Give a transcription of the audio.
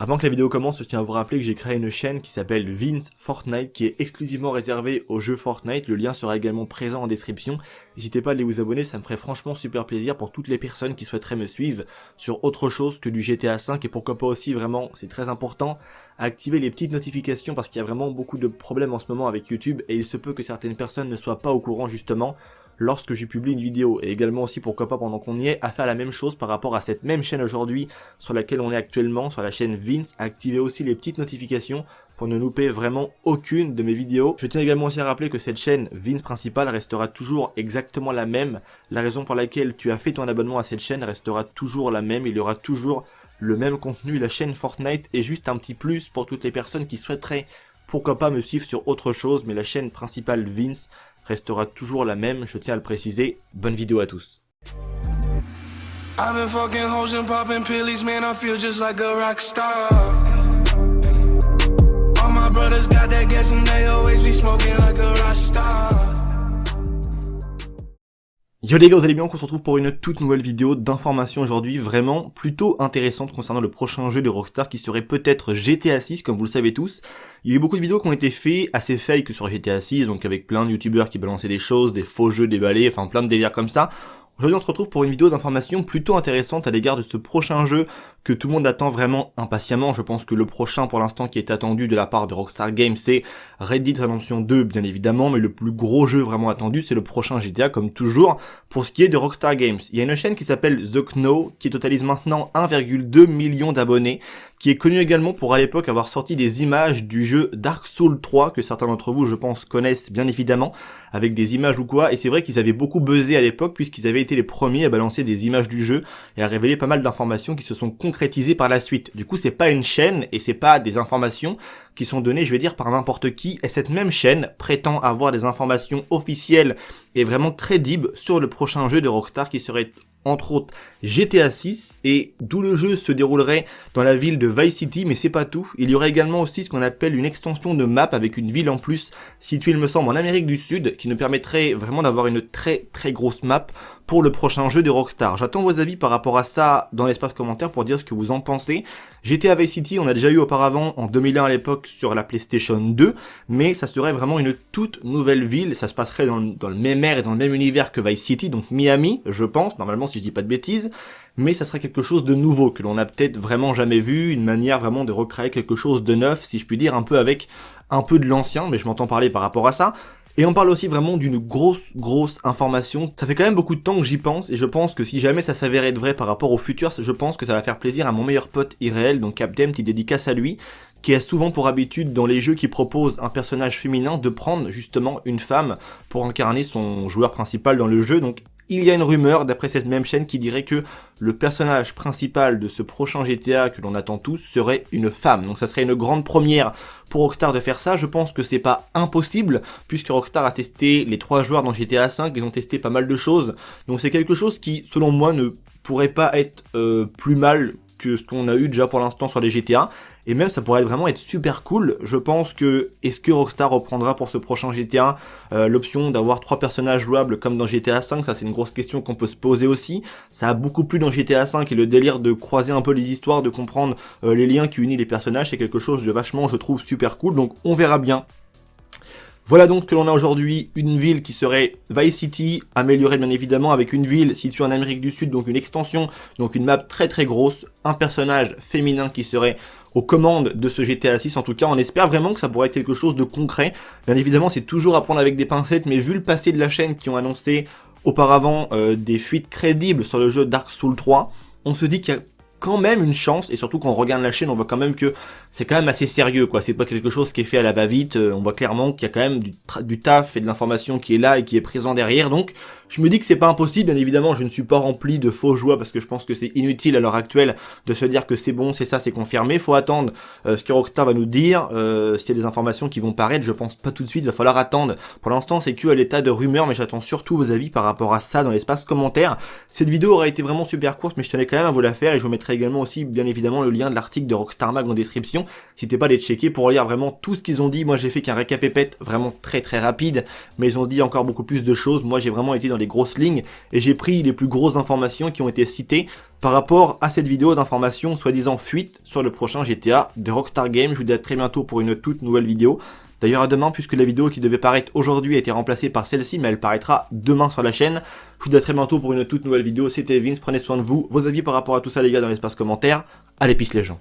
Avant que la vidéo commence, je tiens à vous rappeler que j'ai créé une chaîne qui s'appelle Vince Fortnite, qui est exclusivement réservée aux jeux Fortnite. Le lien sera également présent en description. N'hésitez pas à aller vous abonner, ça me ferait franchement super plaisir pour toutes les personnes qui souhaiteraient me suivre sur autre chose que du GTA V. Et pourquoi pas aussi, vraiment, c'est très important, à activer les petites notifications parce qu'il y a vraiment beaucoup de problèmes en ce moment avec YouTube. Et il se peut que certaines personnes ne soient pas au courant justement lorsque je publie une vidéo, et également aussi pourquoi pas pendant qu'on y est, à faire la même chose par rapport à cette même chaîne aujourd'hui sur laquelle on est actuellement, sur la chaîne Vince, activer aussi les petites notifications pour ne louper vraiment aucune de mes vidéos. Je tiens également aussi à rappeler que cette chaîne Vince principale restera toujours exactement la même. La raison pour laquelle tu as fait ton abonnement à cette chaîne restera toujours la même, il y aura toujours le même contenu. La chaîne Fortnite est juste un petit plus pour toutes les personnes qui souhaiteraient pourquoi pas me suivre sur autre chose, mais la chaîne principale Vince restera toujours la même, je tiens à le préciser. Bonne vidéo à tous. I've been fucking hoes and popping pillies, man, I feel just like a rock star. All my brothers got that gas and they always be smoking like a rock star. Yo les gars, vous allez bien, on se retrouve pour une toute nouvelle vidéo d'information aujourd'hui, vraiment plutôt intéressante concernant le prochain jeu de Rockstar qui serait peut-être GTA 6, comme vous le savez tous. Il y a eu beaucoup de vidéos qui ont été faites, assez fake sur GTA 6, donc avec plein de youtubeurs qui balançaient des choses, des faux jeux déballés, enfin plein de délires comme ça. Aujourd'hui on se retrouve pour une vidéo d'information plutôt intéressante à l'égard de ce prochain jeu que tout le monde attend vraiment impatiemment. Je pense que le prochain pour l'instant qui est attendu de la part de Rockstar Games c'est Red Dead Redemption 2 bien évidemment, mais le plus gros jeu vraiment attendu c'est le prochain GTA comme toujours pour ce qui est de Rockstar Games. Il y a une chaîne qui s'appelle The Kno qui totalise maintenant 1,2 million d'abonnés, qui est connu également pour à l'époque avoir sorti des images du jeu Dark Souls 3 que certains d'entre vous je pense connaissent bien évidemment, avec des images ou quoi, et c'est vrai qu'ils avaient beaucoup buzzé à l'époque puisqu'ils avaient été les premiers à balancer des images du jeu et à révéler pas mal d'informations qui se sont concrétisées par la suite. Du coup c'est pas une chaîne et c'est pas des informations qui sont données je vais dire par n'importe qui, et cette même chaîne prétend avoir des informations officielles et vraiment crédibles sur le prochain jeu de Rockstar qui serait entre autres GTA 6, et d'où le jeu se déroulerait dans la ville de Vice City, mais c'est pas tout. Il y aurait également aussi ce qu'on appelle une extension de map avec une ville en plus située il me semble en Amérique du Sud qui nous permettrait vraiment d'avoir une très grosse map pour le prochain jeu de Rockstar. J'attends vos avis par rapport à ça dans l'espace commentaire pour dire ce que vous en pensez. GTA Vice City on a déjà eu auparavant en 2001 à l'époque sur la PlayStation 2, mais ça serait vraiment une toute nouvelle ville, ça se passerait dans le même air et dans le même univers que Vice City, donc Miami je pense, normalement si je dis pas de bêtises, mais ça serait quelque chose de nouveau que l'on n'a peut-être vraiment jamais vu, une manière vraiment de recréer quelque chose de neuf si je puis dire, un peu avec un peu de l'ancien, mais je m'entends parler par rapport à ça. Et on parle aussi vraiment d'une grosse information. Ça fait quand même beaucoup de temps que j'y pense, et je pense que si jamais ça s'avérait être vrai par rapport au futur, je pense que ça va faire plaisir à mon meilleur pote Irréel, donc Captain, petite dédicace à lui, qui a souvent pour habitude dans les jeux qui proposent un personnage féminin de prendre justement une femme pour incarner son joueur principal dans le jeu. Donc il y a une rumeur d'après cette même chaîne qui dirait que le personnage principal de ce prochain GTA que l'on attend tous serait une femme. Donc ça serait une grande première pour Rockstar de faire ça. Je pense que c'est pas impossible puisque Rockstar a testé les 3 joueurs dans GTA V, ils ont testé pas mal de choses. Donc c'est quelque chose qui selon moi ne pourrait pas être plus mal que ce qu'on a eu déjà pour l'instant sur les GTA, et même ça pourrait vraiment être super cool. Je pense que, est-ce que Rockstar reprendra pour ce prochain GTA l'option d'avoir 3 personnages jouables comme dans GTA 5, ça c'est une grosse question qu'on peut se poser aussi. Ça a beaucoup plu dans GTA 5 et le délire de croiser un peu les histoires, de comprendre les liens qui unissent les personnages, c'est quelque chose de vachement je trouve super cool, donc on verra bien. Voilà donc ce que l'on a aujourd'hui, une ville qui serait Vice City, améliorée bien évidemment, avec une ville située en Amérique du Sud, donc une extension, donc une map très grosse, un personnage féminin qui serait aux commandes de ce GTA 6, en tout cas on espère vraiment que ça pourrait être quelque chose de concret. Bien évidemment c'est toujours à prendre avec des pincettes, mais vu le passé de la chaîne qui ont annoncé auparavant des fuites crédibles sur le jeu Dark Souls 3, on se dit qu'il y a quand même une chance, et surtout quand on regarde la chaîne on voit quand même que c'est quand même assez sérieux quoi, c'est pas quelque chose qui est fait à la va-vite, on voit clairement qu'il y a quand même du taf et de l'information qui est là et qui est présent derrière, donc je me dis que c'est pas impossible. Bien évidemment je ne suis pas rempli de faux joie parce que je pense que c'est inutile à l'heure actuelle de se dire que c'est bon, c'est ça, c'est confirmé, faut attendre ce que Rockstar va nous dire, s'il y a des informations qui vont paraître, je pense pas tout de suite, va falloir attendre. Pour l'instant c'est que à l'état de rumeur, mais j'attends surtout vos avis par rapport à ça dans l'espace commentaire. Cette vidéo aura été vraiment super courte mais je tenais quand même à vous la faire et je vous mettrai mettrai également aussi bien évidemment le lien de l'article de Rockstar Mag en description. N'hésitez pas à les checker pour lire vraiment tout ce qu'ils ont dit. Moi j'ai fait qu'un récap épette vraiment très rapide, mais ils ont dit encore beaucoup plus de choses. Moi j'ai vraiment été dans les grosses lignes et j'ai pris les plus grosses informations qui ont été citées par rapport à cette vidéo d'information soi-disant fuite sur le prochain GTA de Rockstar Games. Je vous dis à très bientôt pour une toute nouvelle vidéo. D'ailleurs à demain, puisque la vidéo qui devait paraître aujourd'hui a été remplacée par celle-ci, mais elle paraîtra demain sur la chaîne. Je vous dis à très bientôt pour une toute nouvelle vidéo. C'était Vince, prenez soin de vous. Vos avis par rapport à tout ça les gars dans l'espace commentaire. Allez, peace les gens.